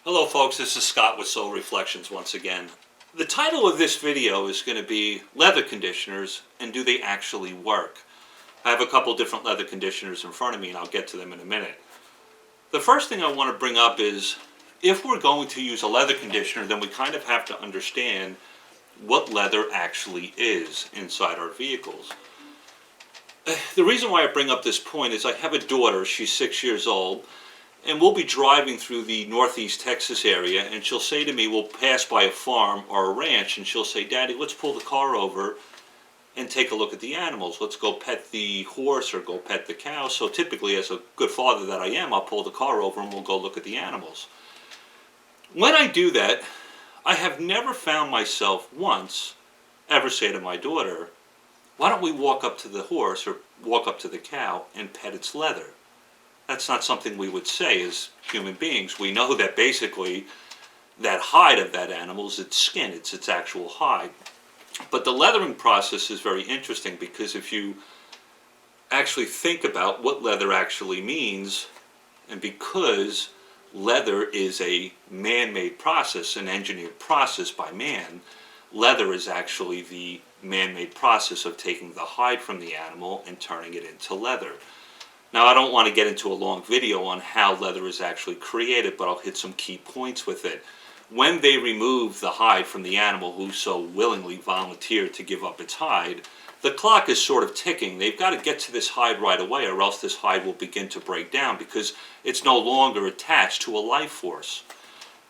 Hello folks, this is Scott with Soul Reflections once again. The title of this video is going to be Leather Conditioners and Do They Actually Work? I have a couple different leather conditioners in front of me and I'll get to them in a minute. The first thing I want to bring up is if we're going to use a leather conditioner, then we kind of have to understand what leather actually is inside our vehicles. The reason why I bring up this point is I have a daughter, she's 6 years old, and we'll be driving through the northeast Texas area, and she'll say to me, we'll pass by a farm or a ranch, and she'll say, Daddy, let's pull the car over and take a look at the animals. Let's go pet the horse or go pet the cow. So typically, as a good father that I am, I'll pull the car over and we'll go look at the animals. When I do that, I have never found myself once ever say to my daughter, why don't we walk up to the horse or walk up to the cow and pet its leather? That's not something we would say as human beings. We know that basically that hide of that animal is its skin, it's its actual hide. But the leathering process is very interesting because if you actually think about what leather actually means, and because leather is a man-made process, an engineered process by man, leather is actually the man-made process of taking the hide from the animal and turning it into leather. Now, I don't want to get into a long video on how leather is actually created, but I'll hit some key points with it. When they remove the hide from the animal who so willingly volunteered to give up its hide, the clock is sort of ticking. They've got to get to this hide right away or else this hide will begin to break down because it's no longer attached to a life force.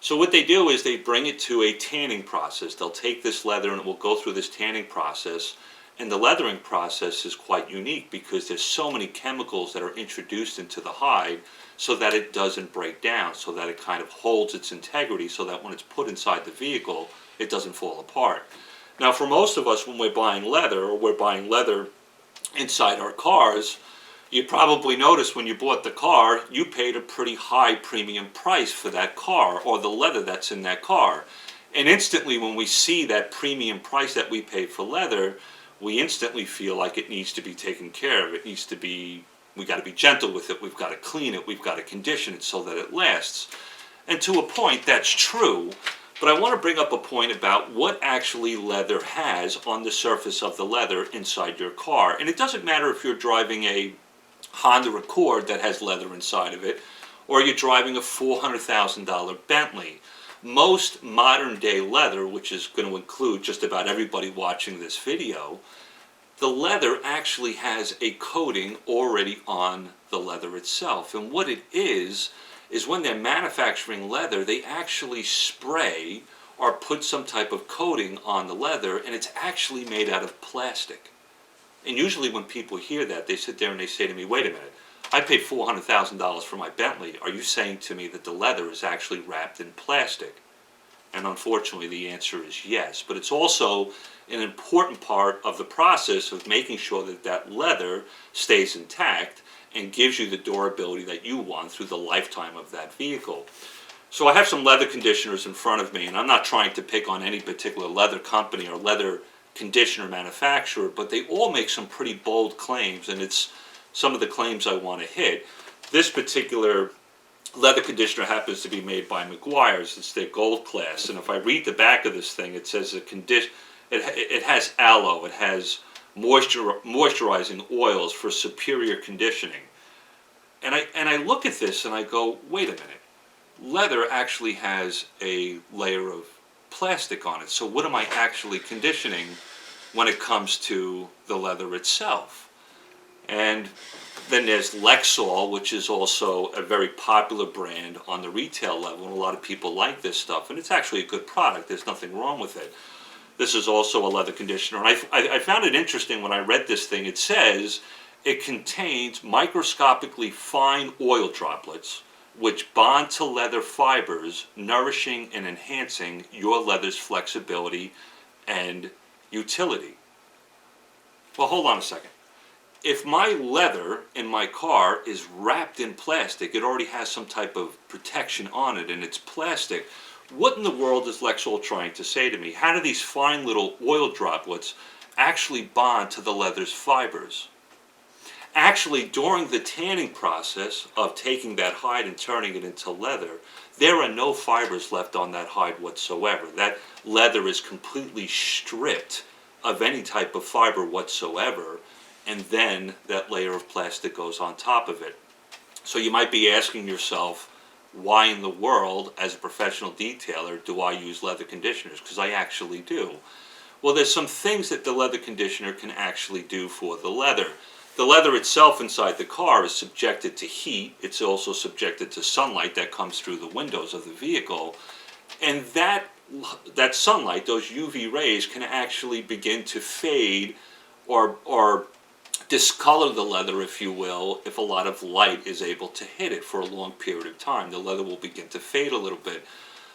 So what they do is they bring it to a tanning process. They'll take this leather and it will go through this tanning process. And the leathering process is quite unique because there's so many chemicals that are introduced into the hide so that it doesn't break down, so that it kind of holds its integrity so that when it's put inside the vehicle, it doesn't fall apart. Now for most of us, when we're buying leather or we're buying leather inside our cars, you probably noticed when you bought the car, you paid a pretty high premium price for that car or the leather that's in that car. And instantly when we see that premium price that we paid for leather, we instantly feel like it needs to be taken care of. It needs to be, we got to be gentle with it. We've got to clean it. We've got to condition it so that it lasts. And to a point, that's true. But I want to bring up a point about what actually leather has on the surface of the leather inside your car. And it doesn't matter if you're driving a Honda Accord that has leather inside of it, or you're driving a $400,000 Bentley. Most modern day leather, which is going to include just about everybody watching this video, the leather actually has a coating already on the leather itself. And what it is when they're manufacturing leather, they actually spray or put some type of coating on the leather, and it's actually made out of plastic. And usually when people hear that, they sit there and they say to me, wait a minute, I paid $400,000 for my Bentley. Are you saying to me that the leather is actually wrapped in plastic? And unfortunately the answer is yes. But it's also an important part of the process of making sure that that leather stays intact and gives you the durability that you want through the lifetime of that vehicle. So I have some leather conditioners in front of me, and I'm not trying to pick on any particular leather company or leather conditioner manufacturer, but they all make some pretty bold claims, and it's some of the claims I want to hit. This particular leather conditioner happens to be made by Meguiar's. It's their gold class, and if I read the back of this thing, it says it has aloe, it has moisturizing oils for superior conditioning. And I look at this and I go, wait a minute, leather actually has a layer of plastic on it, so what am I actually conditioning when it comes to the leather itself? And then there's Lexol, which is also a very popular brand on the retail level, and a lot of people like this stuff, and it's actually a good product. There's nothing wrong with it. This is also a leather conditioner, and I found it interesting when I read this thing. It says it contains microscopically fine oil droplets which bond to leather fibers, nourishing and enhancing your leather's flexibility and utility. Well, hold on a second. If my leather in my car is wrapped in plastic, it already has some type of protection on it and it's plastic, what in the world is Lexol trying to say to me? How do these fine little oil droplets actually bond to the leather's fibers? Actually, during the tanning process of taking that hide and turning it into leather, there are no fibers left on that hide whatsoever. That leather is completely stripped of any type of fiber whatsoever, and then that layer of plastic goes on top of it. So you might be asking yourself, why in the world, as a professional detailer, do I use leather conditioners? Because I actually do. Well, there's some things that the leather conditioner can actually do for the leather. The leather itself inside the car is subjected to heat. It's also subjected to sunlight that comes through the windows of the vehicle. And that sunlight, those UV rays, can actually begin to fade or discolor the leather, if you will, if a lot of light is able to hit it for a long period of time. The leather will begin to fade a little bit.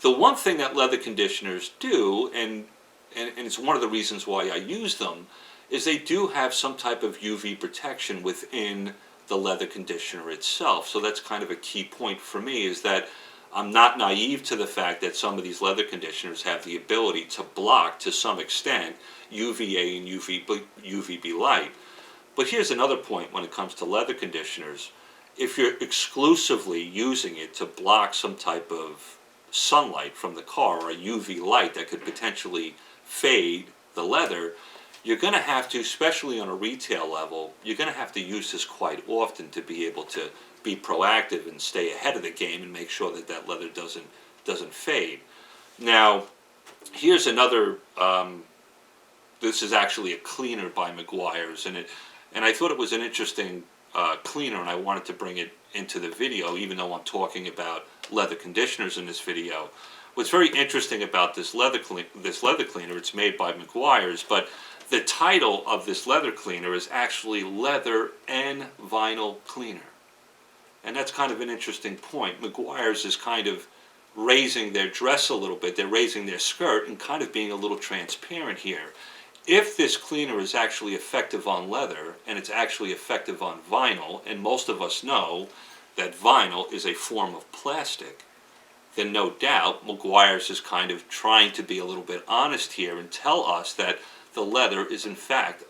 The one thing that leather conditioners do, and it's one of the reasons why I use them, is they do have some type of UV protection within the leather conditioner itself. So that's kind of a key point for me, is that I'm not naive to the fact that some of these leather conditioners have the ability to block, to some extent, UVA and UVB light. But here's another point when it comes to leather conditioners. If you're exclusively using it to block some type of sunlight from the car, or a UV light that could potentially fade the leather, you're going to have to, especially on a retail level, you're going to have to use this quite often to be able to be proactive and stay ahead of the game and make sure that that leather doesn't fade. Now, here's another, this is actually a cleaner by Meguiar's, and I thought it was an interesting cleaner, and I wanted to bring it into the video, even though I'm talking about leather conditioners in this video. What's very interesting about this leather cleaner, it's made by Meguiar's, but the title of this leather cleaner is actually Leather and Vinyl Cleaner. And that's kind of an interesting point. Meguiar's is kind of raising their dress a little bit. They're raising their skirt and kind of being a little transparent here. If this cleaner is actually effective on leather, and it's actually effective on vinyl, and most of us know that vinyl is a form of plastic, then no doubt Meguiar's is kind of trying to be a little bit honest here and tell us that the leather is in fact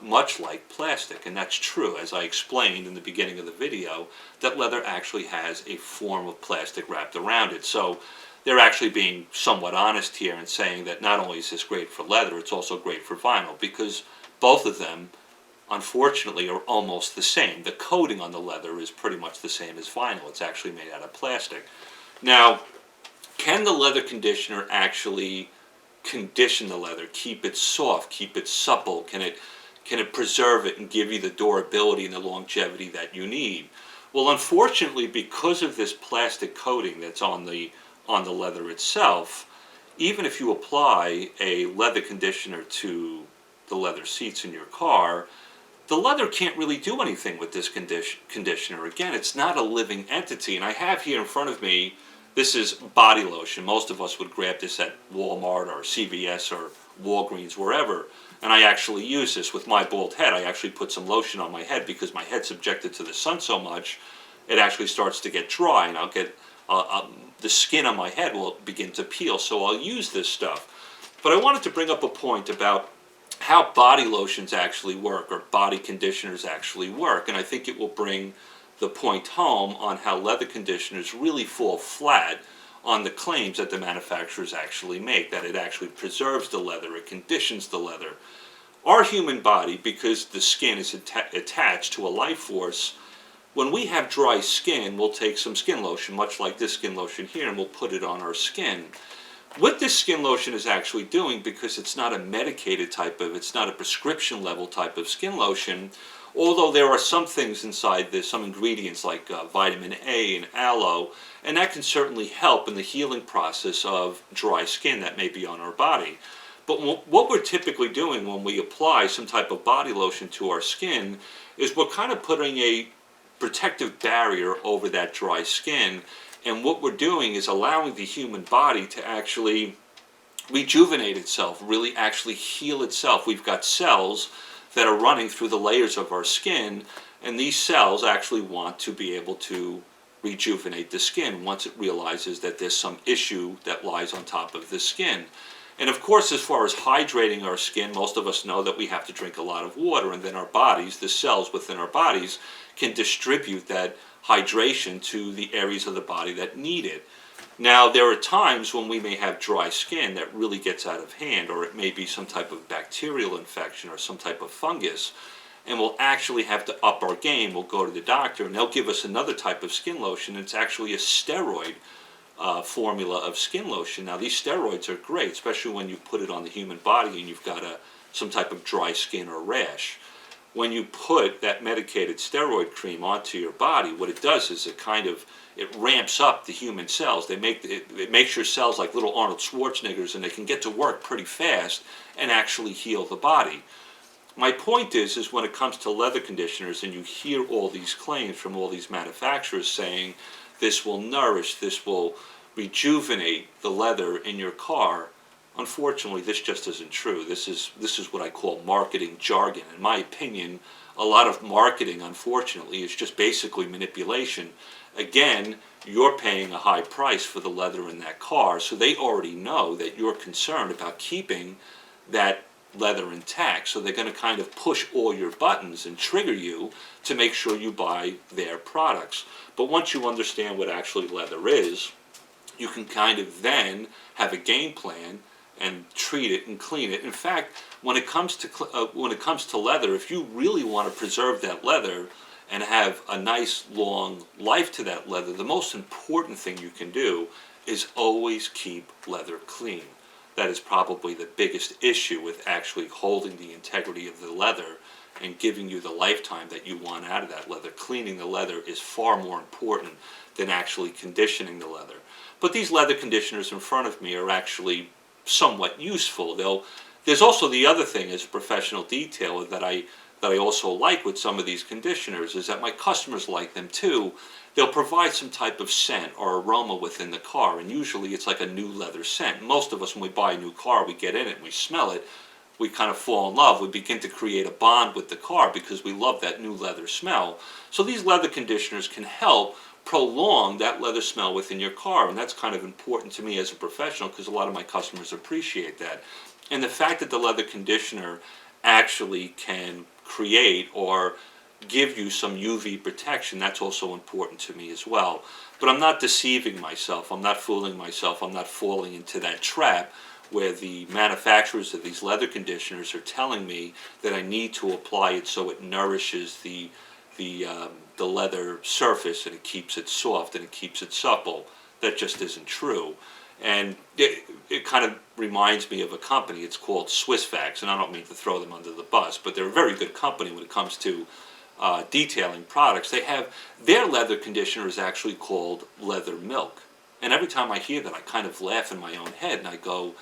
much like plastic. And that's true, as I explained in the beginning of the video, that leather actually has a form of plastic wrapped around it. So they're actually being somewhat honest here and saying that not only is this great for leather, it's also great for vinyl, because both of them, unfortunately, are almost the same. The coating on the leather is pretty much the same as vinyl. It's actually made out of plastic. Now, can the leather conditioner actually condition the leather, keep it soft, keep it supple? Can it preserve it and give you the durability and the longevity that you need? Well, unfortunately, because of this plastic coating that's on the leather itself, even if you apply a leather conditioner to the leather seats in your car, the leather can't really do anything with this conditioner. Again, it's not a living entity. And I have here in front of me, this is body lotion. Most of us would grab this at Walmart or CVS or Walgreens, wherever. And I actually use this with my bald head. I actually put some lotion on my head because my head's subjected to the sun so much, it actually starts to get dry, and I'll get the skin on my head will begin to peel. So I'll use this stuff. But I wanted to bring up a point about how body lotions actually work, or body conditioners actually work, and I think it will bring the point home on how leather conditioners really fall flat on the claims that the manufacturers actually make, that it actually preserves the leather, it conditions the leather. Our human body, because the skin is attached to a life force, when we have dry skin, we'll take some skin lotion, much like this skin lotion here, and we'll put it on our skin. What this skin lotion is actually doing, because it's not a medicated type of, it's not a prescription level type of skin lotion, although there are some things inside this, some ingredients like vitamin A and aloe, and that can certainly help in the healing process of dry skin that may be on our body. But what we're typically doing when we apply some type of body lotion to our skin is we're kind of putting a protective barrier over that dry skin, and what we're doing is allowing the human body to actually rejuvenate itself, really actually heal itself. We've got cells that are running through the layers of our skin, and these cells actually want to be able to rejuvenate the skin once it realizes that there's some issue that lies on top of the skin. And of course, as far as hydrating our skin, most of us know that we have to drink a lot of water, and then our bodies, the cells within our bodies, can distribute that hydration to the areas of the body that need it. Now, there are times when we may have dry skin that really gets out of hand, or it may be some type of bacterial infection or some type of fungus, and we'll actually have to up our game. We'll go to the doctor, and they'll give us another type of skin lotion. It's actually a steroid formula of skin lotion. Now, these steroids are great, especially when you put it on the human body and you've got some type of dry skin or rash. When you put that medicated steroid cream onto your body, what it does is it ramps up the human cells. It makes your cells like little Arnold Schwarzeneggers, and they can get to work pretty fast and actually heal the body. My point is when it comes to leather conditioners, and you hear all these claims from all these manufacturers saying this will nourish, this will rejuvenate the leather in your car, unfortunately, this just isn't true. This is what I call marketing jargon. In my opinion, a lot of marketing, unfortunately, is just basically manipulation. Again, you're paying a high price for the leather in that car, so they already know that you're concerned about keeping that leather intact. So they're going to kind of push all your buttons and trigger you to make sure you buy their products. But once you understand what actually leather is, you can kind of then have a game plan and treat it and clean it. In fact, when it comes to leather, if you really want to preserve that leather and have a nice long life to that leather, the most important thing you can do is always keep leather clean. That is probably the biggest issue with actually holding the integrity of the leather and giving you the lifetime that you want out of that leather. Cleaning the leather is far more important than actually conditioning the leather. But these leather conditioners in front of me are actually somewhat useful. There's also the other thing as a professional detailer that I also like with some of these conditioners is that my customers like them too. They'll provide some type of scent or aroma within the car, and usually it's like a new leather scent. Most of us, when we buy a new car, we get in it and we smell it, we kind of fall in love. We begin to create a bond with the car because we love that new leather smell. So these leather conditioners can help prolong that leather smell within your car, and that's kind of important to me as a professional because a lot of my customers appreciate that. And the fact that the leather conditioner actually can create or give you some UV protection, that's also important to me as well. But I'm not deceiving myself, I'm not fooling myself, I'm not falling into that trap where the manufacturers of these leather conditioners are telling me that I need to apply it so it nourishes the leather surface and it keeps it soft and it keeps it supple. That just isn't true. And it kind of reminds me of a company. It's called Swissvax, and I don't mean to throw them under the bus, but they're a very good company when it comes to detailing products. They have their leather conditioner is actually called Leather Milk, and every time I hear that, I kind of laugh in my own head, and I go,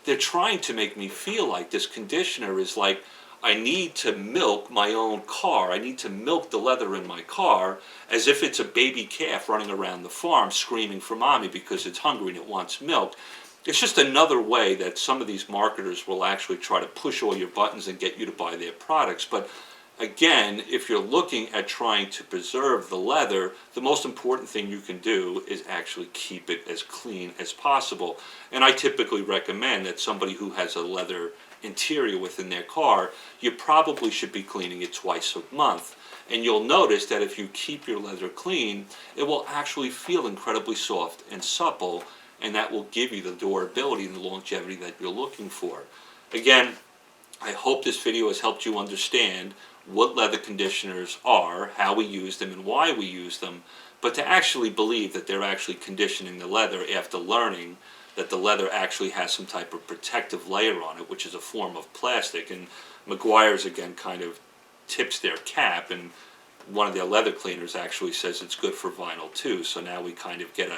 they're trying to make me feel like this conditioner is like I need to milk my own car. I need to milk the leather in my car as if it's a baby calf running around the farm screaming for mommy because it's hungry and it wants milk. It's just another way that some of these marketers will actually try to push all your buttons and get you to buy their products. But again, if you're looking at trying to preserve the leather, the most important thing you can do is actually keep it as clean as possible. And I typically recommend that somebody who has a leather interior within their car, you probably should be cleaning it twice a month. And you'll notice that if you keep your leather clean, it will actually feel incredibly soft and supple, and that will give you the durability and the longevity that you're looking for. Again, I hope this video has helped you understand what leather conditioners are, how we use them, and why we use them, but to actually believe that they're actually conditioning the leather after learning that the leather actually has some type of protective layer on it, which is a form of plastic. And Meguiar's, again, kind of tips their cap, and one of their leather cleaners actually says it's good for vinyl too. So now we kind of get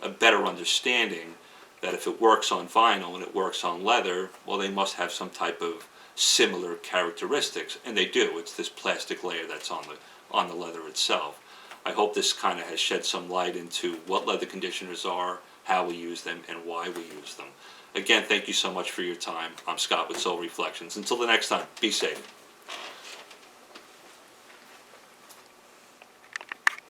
a better understanding that if it works on vinyl and it works on leather, well, they must have some type of similar characteristics, and they do. It's this plastic layer that's on the leather itself. I hope this kind of has shed some light into what leather conditioners are, how we use them, and why we use them. Again, thank you so much for your time. I'm Scott with Soul Reflections. Until the next time, be safe.